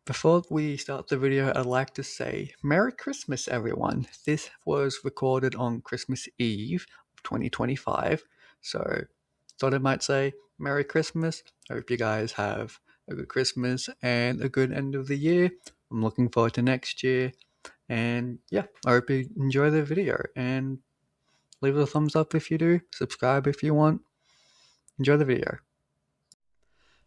Before we start the video, I'd like to say Merry Christmas, everyone. This was recorded on Christmas Eve of 2025, so thought I might say Merry Christmas. I hope you guys have a good Christmas and a good end of the year. I'm looking forward to next year, and yeah, I hope you enjoy the video, and leave a thumbs up if you do, subscribe if you want. Enjoy the video.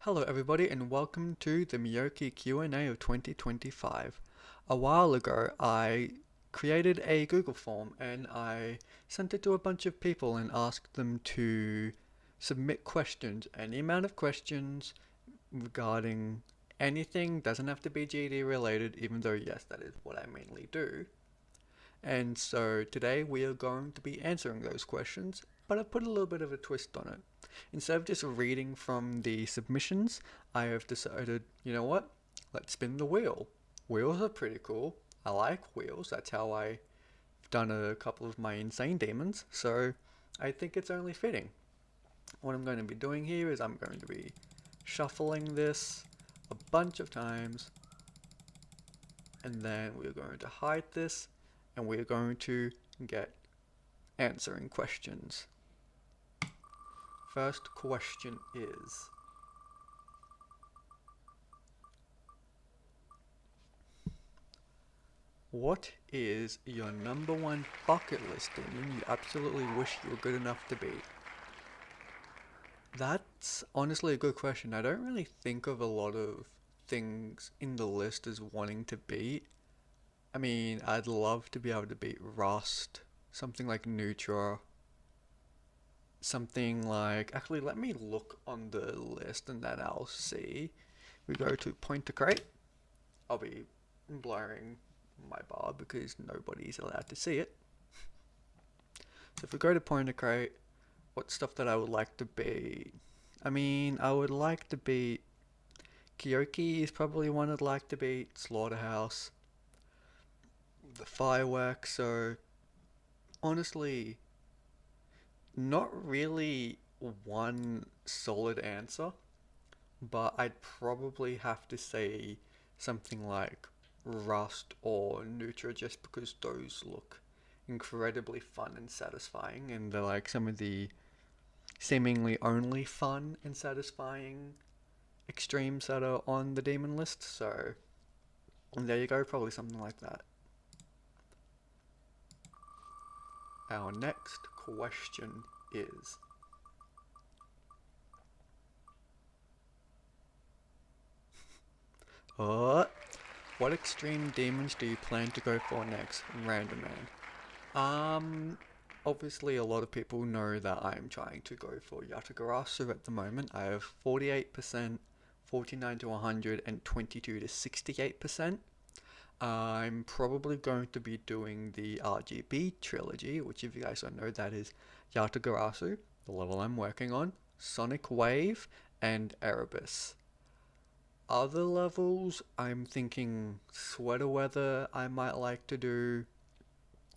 Hello everybody and welcome to the Miokii Q&A of 2025. A while ago I created a Google form and I sent it to a bunch of people and asked them to submit questions, any amount of questions regarding anything, doesn't have to be GD related, even though yes, that is what I mainly do. And so today we are going to be answering those questions, but I put a little bit of a twist on it. Instead of just reading from the submissions, I have decided, you know what? Let's spin the wheel. Wheels are pretty cool. I like wheels. That's how I've done a couple of my insane demons, so I think it's only fitting. What I'm going to be doing here is I'm going to be shuffling this a bunch of times, and then we're going to hide this, and we're going to get answering questions. First question is, what is your number one bucket list demon you absolutely wish you were good enough to beat? That's honestly a good question. I don't really think of a lot of things in the list as wanting to beat. I mean, I'd love to be able to beat Rust, something like Neutra, something like, actually let me look on the list and then I'll see. We go to point to crate. I'll be blurring my bar because nobody's allowed to see it. So if we go to point to crate, what stuff that I would like to beat? I mean, I would like to beat Miokii is probably one I'd like to beat, Slaughterhouse, the Fireworks, so honestly, not really one solid answer, but I'd probably have to say something like Rust or Nutra just because those look incredibly fun and satisfying, and they're like some of the seemingly only fun and satisfying extremes that are on the demon list. So there you go, probably something like that. Our next question is, what extreme demons do you plan to go for next? Random man. Obviously a lot of people know that I'm trying to go for Yatagarasu at the moment. I have 48%, 49 to 100, and 22 to 68%. I'm probably going to be doing the RGB trilogy, which if you guys don't know, that is Yatagarasu, the level I'm working on, Sonic Wave, and Erebus. Other levels, I'm thinking Sweater Weather I might like to do,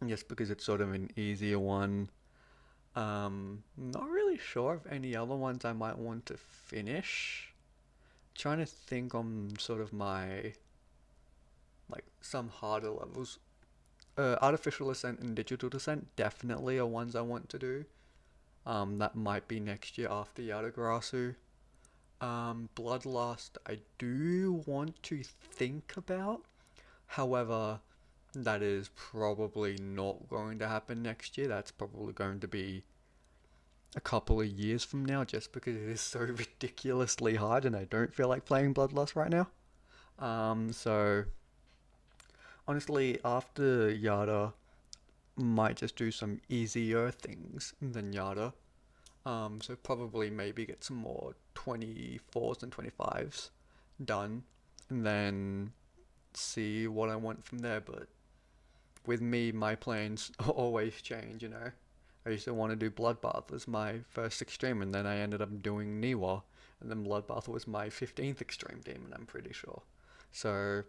just because it's sort of an easier one. Not really sure of any other ones I might want to finish. Trying to think on sort of my, like, some harder levels. Artificial Ascent and Digital Descent definitely are ones I want to do. That might be next year after Yatagarasu. Bloodlust I do want to think about. However, that is probably not going to happen next year. That's probably going to be a couple of years from now just because it is so ridiculously hard and I don't feel like playing Bloodlust right now. So honestly, after Yada, might just do some easier things than Yada. So probably maybe get some more 24s and 25s done and then see what I want from there. But with me, my plans always change, you know. I used to want to do Bloodbath as my first extreme, and then I ended up doing Niwa, and then Bloodbath was my 15th extreme demon, I'm pretty sure. So,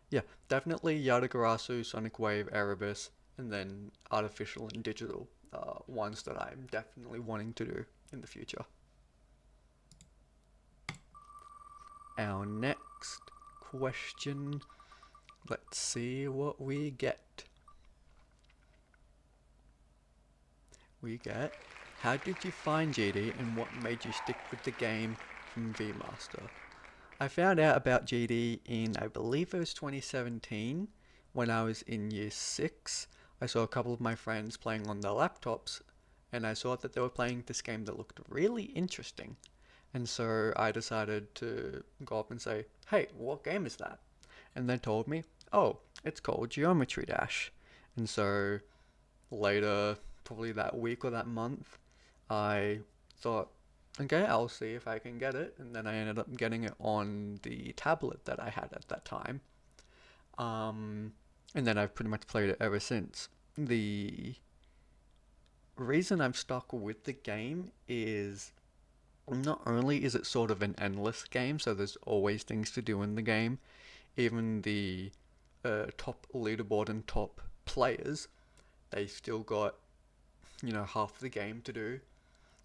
yeah, definitely Yatagarasu, Sonic Wave, Erebus, and then Artificial and Digital ones that I'm definitely wanting to do in the future. Our next question. Let's see what we get. We get, how did you find GD and what made you stick with the game from VMaster? I found out about GD in, I believe it was 2017, when I was in year 6. I saw a couple of my friends playing on their laptops, and I saw that they were playing this game that looked really interesting. And so I decided to go up and say, hey, what game is that? And they told me, oh, it's called Geometry Dash. And so later, probably that week or that month, I thought, okay, I'll see if I can get it. And then I ended up getting it on the tablet that I had at that time. Um, and then I've pretty much played it ever since. The reason I'm stuck with the game is not only is it sort of an endless game, so there's always things to do in the game, even the top leaderboard and top players, they still got, half the game to do.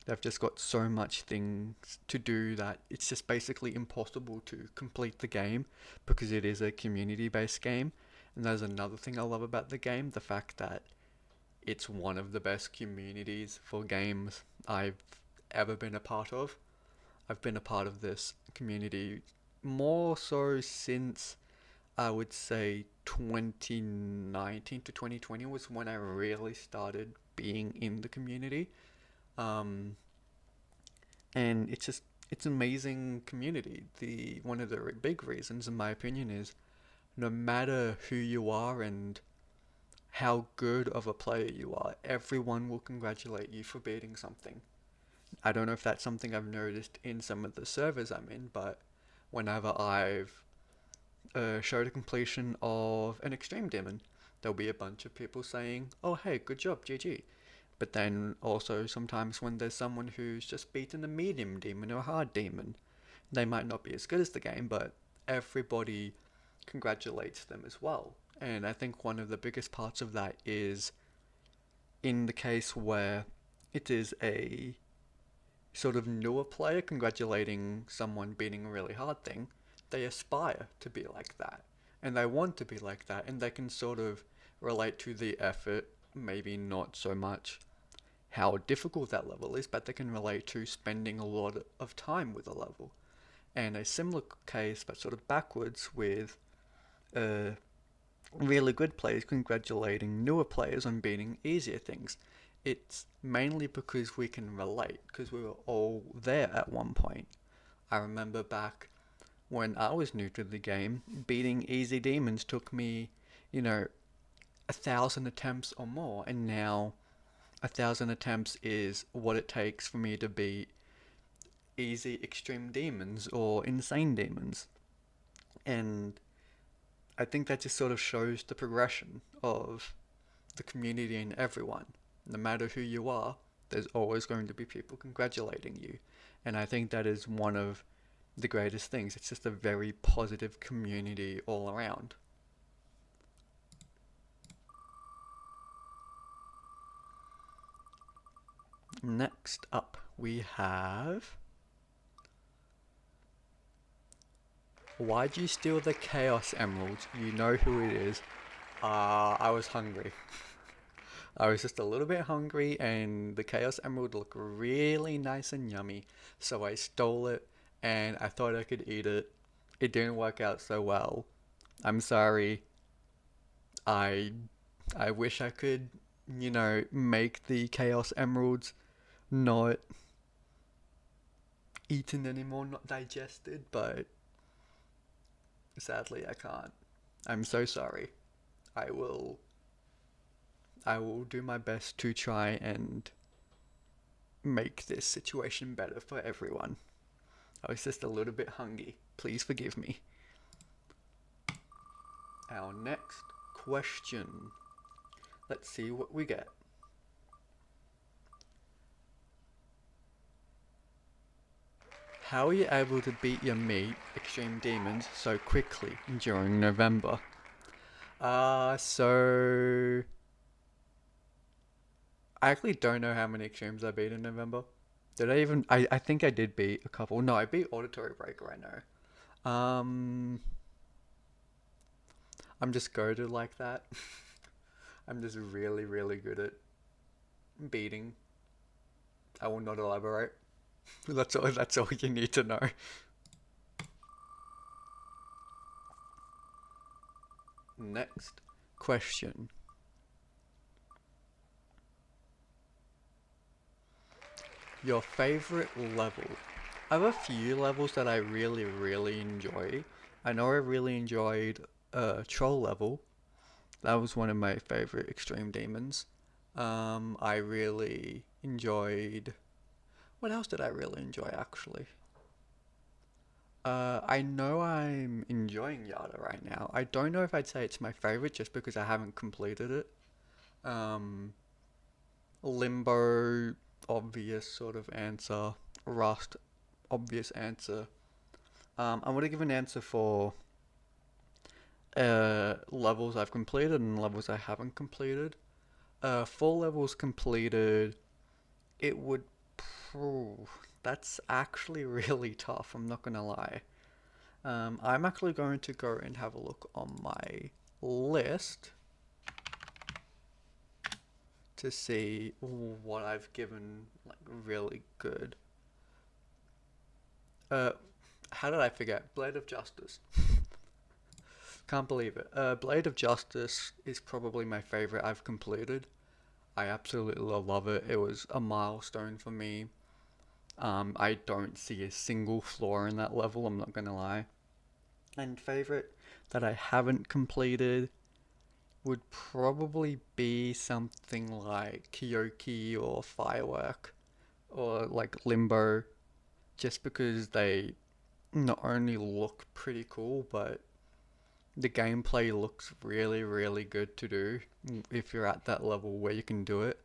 They've just got so much things to do that it's just basically impossible to complete the game because it is a community based game. And there's another thing I love about the game, the fact that it's one of the best communities for games I've ever been a part of. I've been a part of this community more so since I would say 2019 to 2020 was when I really started being in the community. Um, and it's an amazing community. The one of the big reasons, in my opinion, is no matter who you are and how good of a player you are, everyone will congratulate you for beating something. I don't know if that's something I've noticed in some of the servers I'm in, but whenever I've showed a completion of an extreme demon, there'll be a bunch of people saying, "Oh, hey, good job, GG." But then also sometimes when there's someone who's just beaten a medium demon or a hard demon, they might not be as good as the game, but everybody congratulates them as well. And I think one of the biggest parts of that is in the case where it is a sort of newer player congratulating someone beating a really hard thing, they aspire to be like that. And they want to be like that, and they can sort of relate to the effort, maybe not so much how difficult that level is, but they can relate to spending a lot of time with a level. And a similar case, but sort of backwards, with uh, really good players congratulating newer players on beating easier things. It's mainly because we can relate, because we were all there at one point. I remember back when I was new to the game, beating easy demons took me, 1,000 attempts or more, and now 1,000 attempts is what it takes for me to beat easy extreme demons or insane demons. And I think that just sort of shows the progression of the community and everyone. No matter who you are, there's always going to be people congratulating you. And I think that is one of the greatest things. It's just a very positive community all around. Next up, we have, why'd you steal the Chaos Emeralds? You know who it is. I was hungry. I was just a little bit hungry, and the Chaos Emerald looked really nice and yummy. So I stole it, and I thought I could eat it. It didn't work out so well. I'm sorry. I I wish I could, make the Chaos Emeralds not eaten anymore, not digested, but sadly I can't. I'm so sorry. I will I will do my best to try and make this situation better for everyone. I was just a little bit hungry. Please forgive me. Our next question. Let's see what we get. How are you able to beat your meat, extreme demons, so quickly during November? So I actually don't know how many extremes I beat in November. Did I even? I think I did beat a couple. No, I beat Auditory Breaker. I know. I'm just goated like that. I'm just really, really good at beating. I will not elaborate. That's all you need to know. Next question. Your favorite level? I have a few levels that I really, really enjoy. I know I really enjoyed Troll level. That was one of my favorite Extreme Demons. I really enjoyed. What else did I really enjoy actually? I know I'm enjoying Yada right now. I don't know if I'd say it's my favorite just because I haven't completed it. Um, Limbo, obvious sort of answer. Rust, obvious answer. I'm gonna give an answer for levels I've completed and levels I haven't completed. Full levels completed, it would. That's actually really tough. I'm not gonna lie. I'm actually going to go and have a look on my list to see what I've given like really good. Uh, how did I forget? Blade of Justice. Can't believe it. Blade of Justice is probably my favorite I've completed. I absolutely love it. It was a milestone for me. I don't see a single flaw in that level, I'm not gonna lie. And favorite that I haven't completed would probably be something like Miokii or Firework or like Limbo, just because they not only look pretty cool, but the gameplay looks really, really good to do if you're at that level where you can do it.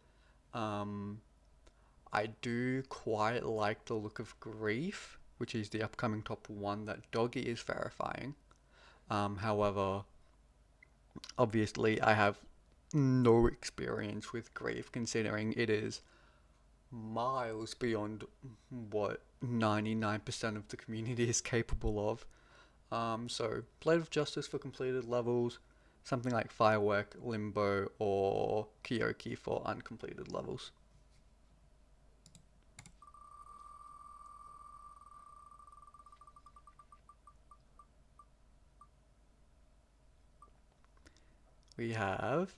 Um, I do quite like the look of Grief, which is the upcoming top one that Doggy is verifying. However, obviously, I have no experience with Grief, considering it is miles beyond what 99% of the community is capable of. So, Blade of Justice for completed levels, something like Firework, Limbo, or Miokii for uncompleted levels. We have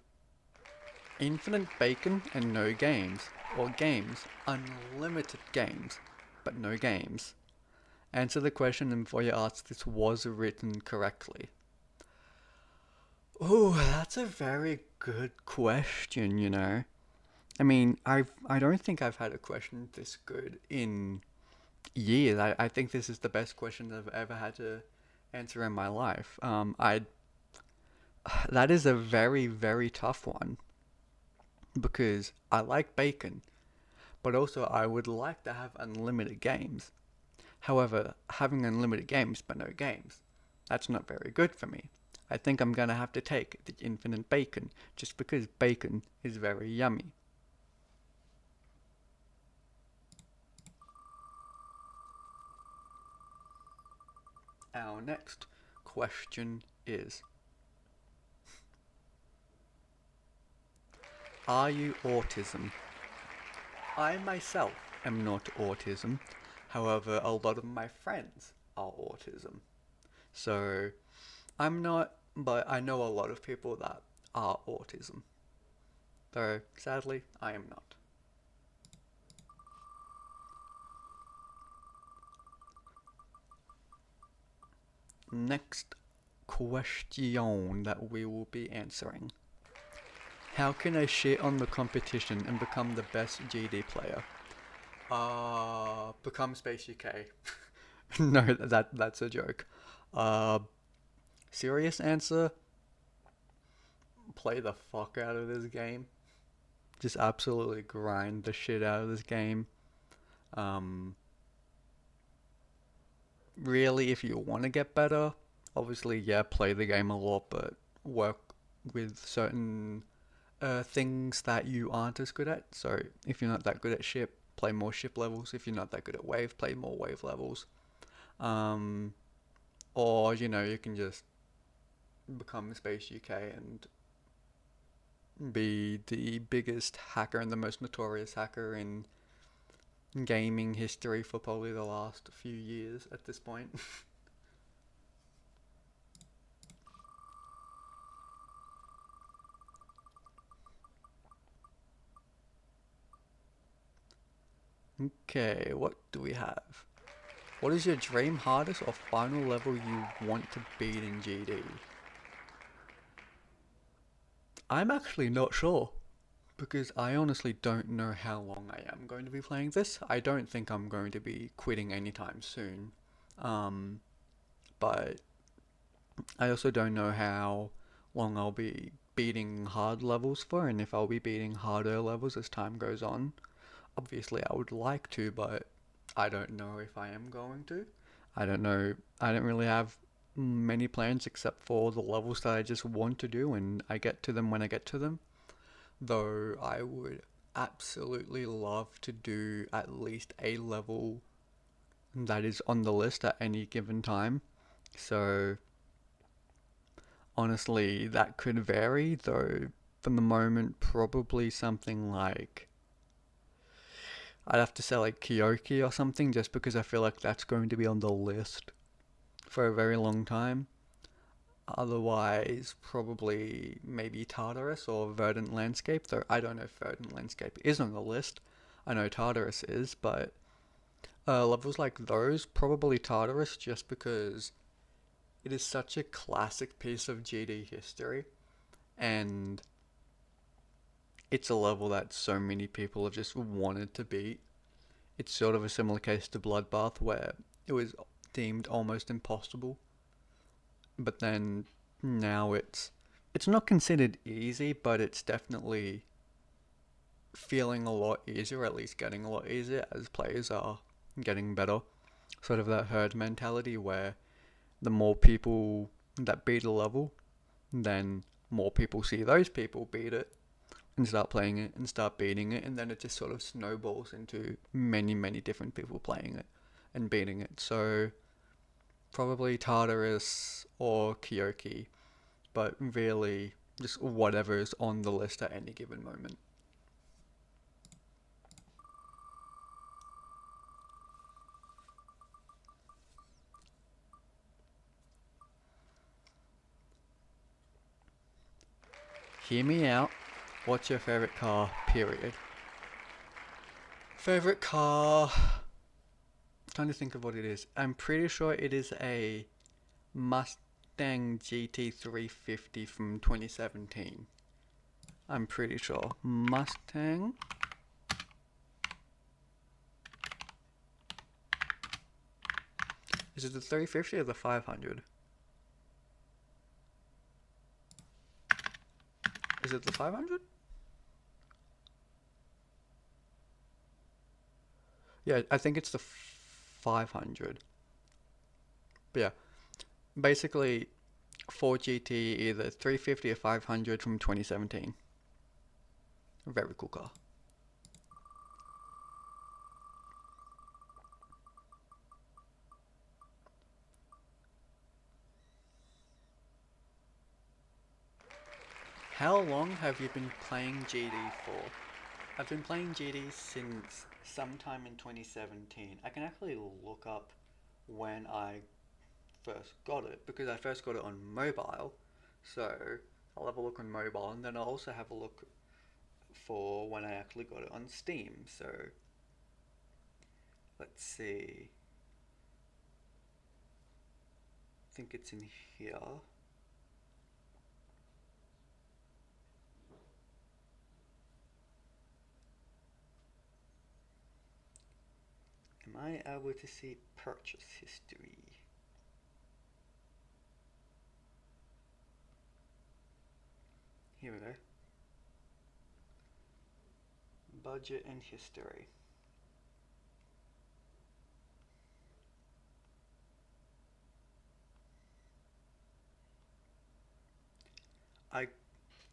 infinite bacon and no games, or games, unlimited games, but no games. Answer the question and before you ask this was written correctly. Oh, that's a very good question, you know. I mean, I don't think I've had a question this good in years. I think this is the best question I've ever had to answer in my life. I That is a very, very tough one because I like bacon, but also I would like to have unlimited games. However, having unlimited games but no games, that's not very good for me. I think I'm gonna have to take the infinite bacon just because bacon is very yummy. Our next question is: are you autism? I myself am not autism. However, a lot of my friends are autism. So I'm not, but I know a lot of people that are autism. Though sadly, I am not. Next question that we will be answering. How can I shit on the competition and become the best GD player? Become Space UK. No, that's a joke. Uh, serious answer, play the fuck out of this game. Just absolutely grind the shit out of this game. Um, really, if you want to get better, obviously, yeah, play the game a lot, but work with certain things that you aren't as good at. So if you're not that good at ship, play more ship levels. If you're not that good at wave, play more wave levels. Um, or you know, you can just become Space UK and be the biggest hacker and the most notorious hacker in gaming history for probably the last few years at this point. Okay, what do we have? What is your dream hardest or final level you want to beat in GD? I'm actually not sure because I honestly don't know how long I am going to be playing this. I don't think I'm going to be quitting anytime soon. Um, but I also don't know how long I'll be beating hard levels for and if I'll be beating harder levels as time goes on. Obviously, I would like to, but I don't know if I am going to. I don't know. I don't really have many plans except for the levels that I just want to do, and I get to them when I get to them. Though I would absolutely love to do at least a level that is on the list at any given time. So honestly, that could vary, though for the moment, probably something like I'd have to say like Miokii or something just because I feel like that's going to be on the list for a very long time. Otherwise, probably maybe Tartarus or Verdant Landscape, though I don't know if Verdant Landscape is on the list. I know Tartarus is, but levels like those, probably Tartarus just because it is such a classic piece of GD history and it's a level that so many people have just wanted to beat. It's sort of a similar case to Bloodbath where it was deemed almost impossible, but then now it's not considered easy, but it's definitely feeling a lot easier, at least getting a lot easier as players are getting better. Sort of that herd mentality where the more people that beat a level, then more people see those people beat it and start playing it and start beating it, and then it just sort of snowballs into many, many different people playing it and beating it. So probably Tartarus or Miokii, but really just whatever is on the list at any given moment. Hear me out. What's your favorite car? Period. Favorite car? Trying to think of what it is. I'm pretty sure it is a Mustang GT350 from 2017. I'm pretty sure. Mustang. Is it the 350 or the 500? Is it the 500? Yeah, I think it's the 500. But yeah, basically Ford GT either 350 or 500 from 2017. Very cool car. How long have you been playing GD for? I've been playing GD since sometime in 2017. I can actually look up when I first got it because I first got it on mobile. So I'll have a look on mobile and then I'll also have a look for when I actually got it on Steam. So let's see. I think it's in here. Am I able to see purchase history? Here we go. Budget and history. I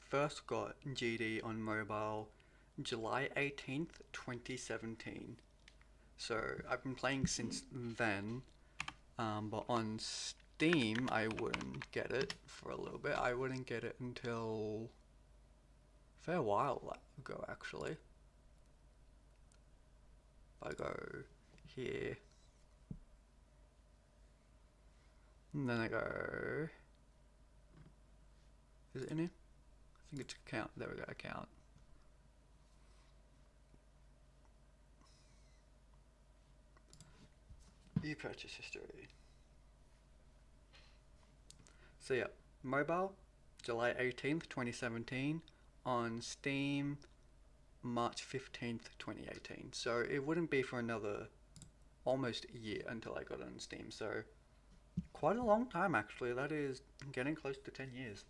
first got GD on mobile July 18th, 2017. So I've been playing since then, but on Steam, I wouldn't get it for a little bit. I wouldn't get it until a fair while ago, actually. If I go here, and then I go, is it in here? I think it's account. There we go, account. View purchase history. So yeah, mobile, July 18th, 2017. On Steam, March 15th, 2018. So it wouldn't be for another almost a year until I got it on Steam. So quite a long time actually. That is getting close to 10 years.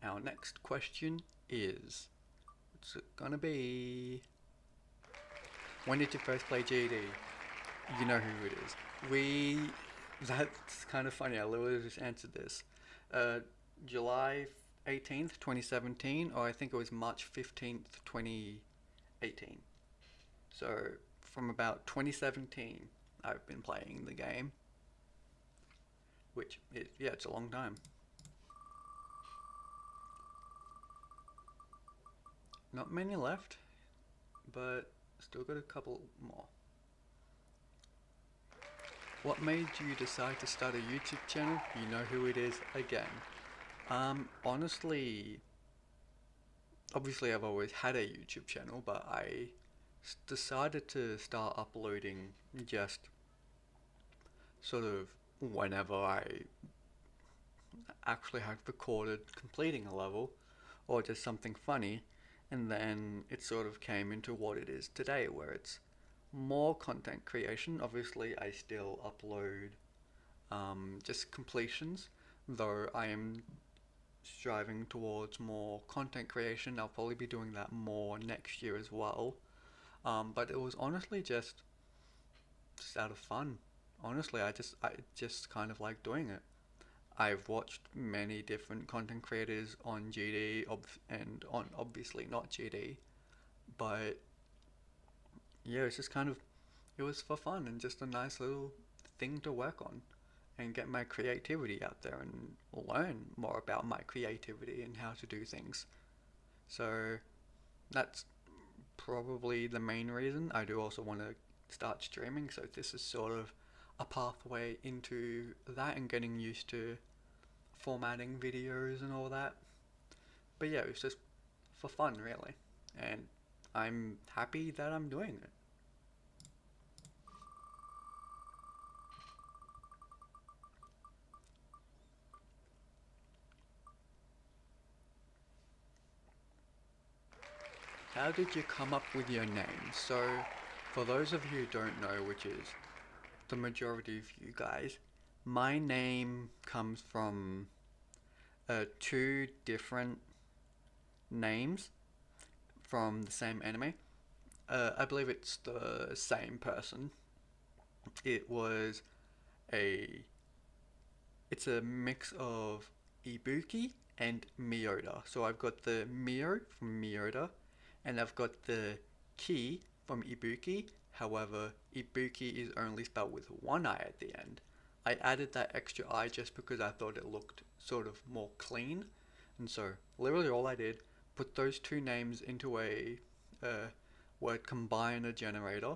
Our next question is, what's it gonna be? When did you first play GD? You know who it is. That's kind of funny. I literally just answered this. Uh, July 18th, 2017, or I think it was March 15th, 2018. So from about 2017, I've been playing the game, which is, yeah, it's a long time. Not many left, but still got a couple more. What made you decide to start a YouTube channel? You know who it is again. Honestly, obviously I've always had a YouTube channel, but I decided to start uploading just sort of whenever I actually had recorded completing a level or just something funny, and then it sort of came into what it is today, where it's more content creation. Obviously, I still upload just completions, though I am striving towards more content creation. I'll probably be doing that more next year as well. But it was honestly just out of fun. Honestly, I just kind of like doing it. I've watched many different content creators on GD and on obviously not GD, but yeah, it's just kind of it was for fun and just a nice little thing to work on and get my creativity out there and learn more about my creativity and how to do things. So that's probably the main reason. I do also want to start streaming, so this is sort of a pathway into that and getting used to formatting videos and all that. But yeah, it's just for fun, really. And I'm happy that I'm doing it. How did you come up with your name? So, for those of you who don't know, which is the majority of you guys, my name comes from two different names from the same anime. I believe it's the same person. It was a it's a mix of Ibuki and Miyota. So I've got the Mio from Miyota, and I've got the Ki from Ibuki. However, Ibuki is only spelled with one I at the end. I added that extra I just because I thought it looked sort of more clean, and so literally all I did put those two names into a word combiner generator,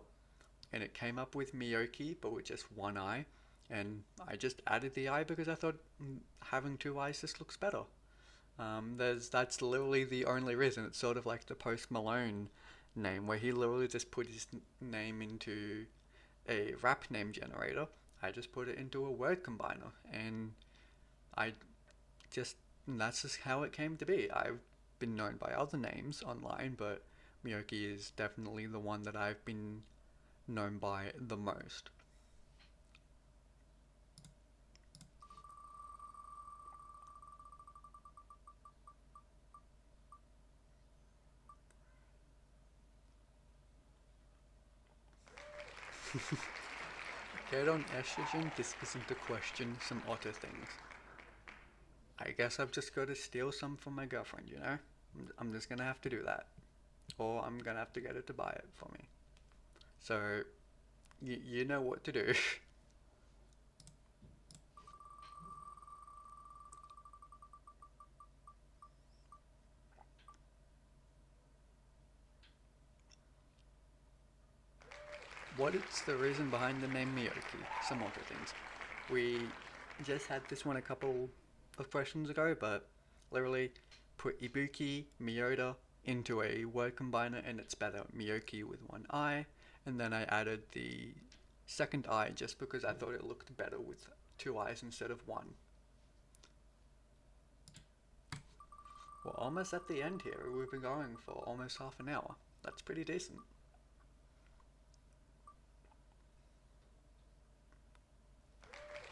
and it came up with Miokii, but with just one eye. And I just added the eye because I thought having two eyes just looks better. That's literally the only reason. It's sort of like the Post Malone name, where he literally just put his name into a rap name generator. I just put it into a word combiner, and I just that's just how it came to be. I've been known by other names online, but Miokii is definitely the one that I've been known by the most. Get on estrogen? This isn't a question, some other things. I guess I've just got to steal some from my girlfriend, you know? I'm just gonna have to do that. or I'm gonna have to get her to buy it for me. So you know what to do. What is the reason behind the name Miokii? Some other things. We just had this one a couple of questions ago, but literally put Ibuki, Miyota into a word combiner and it spat out Miokii with one I, and then I added the second I just because I thought it looked better with two I's instead of one. We're almost at the end here. We've been going for almost half an hour. That's pretty decent.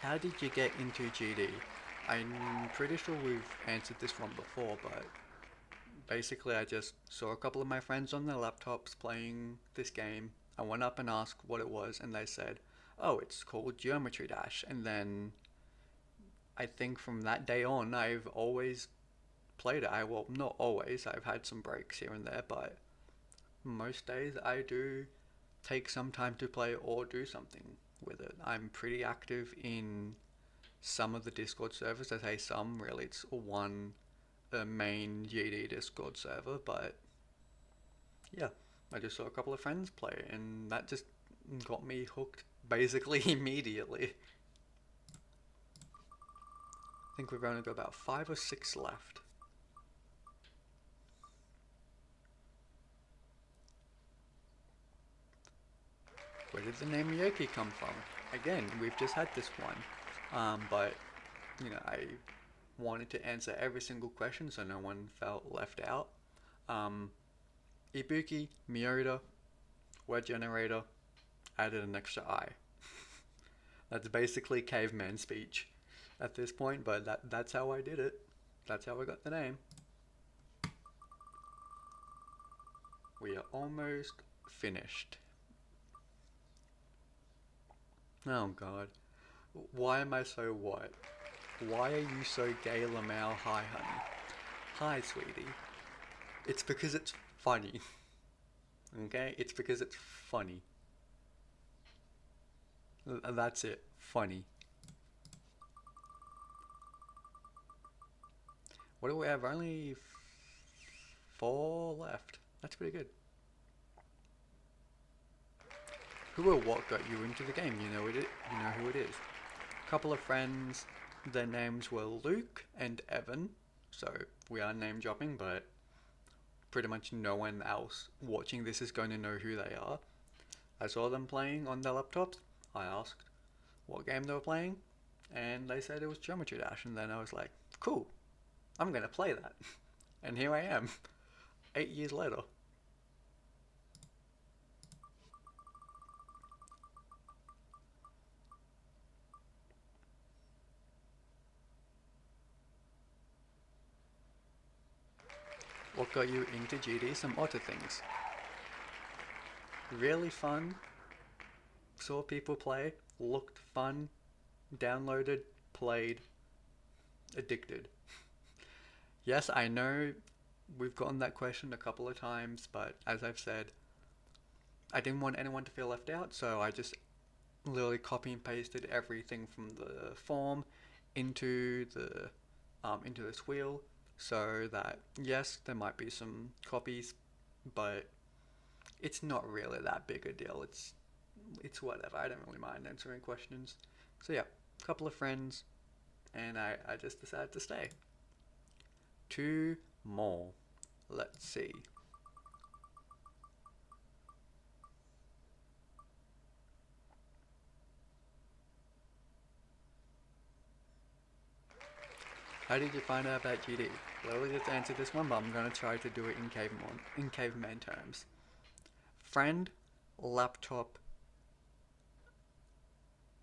How did you get into GD? I'm pretty sure we've answered this one before, but basically I just saw a couple of my friends on their laptops playing this game. I went up and asked what it was, and they said, "Oh, it's called Geometry Dash." And then I think from that day on, I've always played it. Well, not always. I've had some breaks here and there, but most days I do take some time to play or do something with it. I'm pretty active in some of the Discord servers. I say some, really, it's one main GD Discord server, but yeah, I just saw a couple of friends play, and that just got me hooked basically immediately. I think we've only got about 5 or 6 left. Where did the name Miokii come from? Again, we've just had this one, but I wanted to answer every single question so no one felt left out. Um, Ibuki, Miota, word generator, added an extra I. That's basically caveman speech at this point, but that's how I did it. That's how I got the name. We are almost finished. Oh god. Why am I so what? Why are you so gay, Lamau? Hi, honey. Hi, sweetie. It's because it's funny. Okay? It's because it's funny. That's it. Funny. What do we have? Only 4 left. That's pretty good. Who or what got you into the game? You know it. You know who it is. A couple of friends. Their names were Luke and Evan. So we are name dropping, but pretty much no one else watching this is going to know who they are. I saw them playing on their laptops. I asked what game they were playing, and they said it was Geometry Dash. And then I was like, cool, I'm going to play that. And here I am, 8 years later. What got you into GD? Some other things. Really fun. Saw people play. Looked fun. Downloaded. Played. Addicted. Yes, I know we've gotten that question a couple of times, but as I've said, I didn't want anyone to feel left out, so I just literally copy and pasted everything from the form into into this wheel, so that yes, there might be some copies, but it's not really that big a deal. It's whatever. I don't really mind answering questions. So yeah, a couple of friends, and I just decided to stay. 2 more. Let's see. How did you find out about GD? Lily just answered this one, but I'm gonna try to do it in caveman terms. Friend, laptop,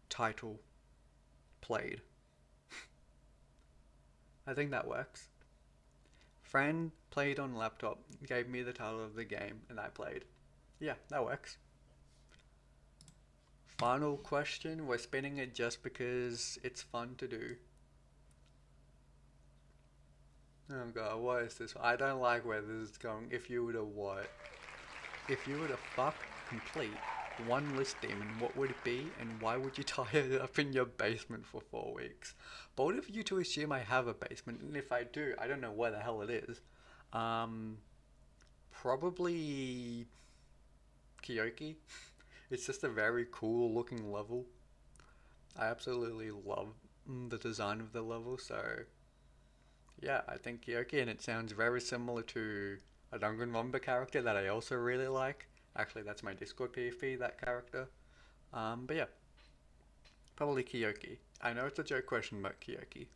title, played. I think that works. Friend played on laptop, gave me the title of the game, and I played. Yeah, that works. Final question. We're spinning it just because it's fun to do. Oh god, what is this? I don't like where this is going. If you were to what? If you were to fuck complete one list demon, what would it be and why would you tie it up in your basement for 4 weeks? Bold of you to assume I have a basement, and if I do, I don't know where the hell it is. Um, Probably Miokii. It's just a very cool looking level. I absolutely love the design of the level, so yeah, I think Miokii, and it sounds very similar to a Danganronpa character that I also really like. Actually, that's my Discord PFP, that character. But yeah, probably Miokii. I know it's a joke question, but Miokii.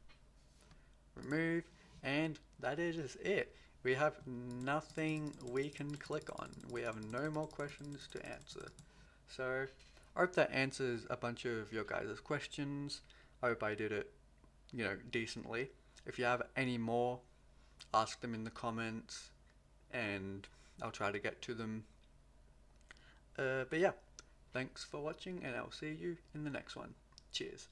Remove, and that is it. We have nothing we can click on. We have no more questions to answer. So, I hope that answers a bunch of your guys' questions. I hope I did it, decently. If you have any more, ask them in the comments, and I'll try to get to them. But yeah, thanks for watching, and I'll see you in the next one. Cheers.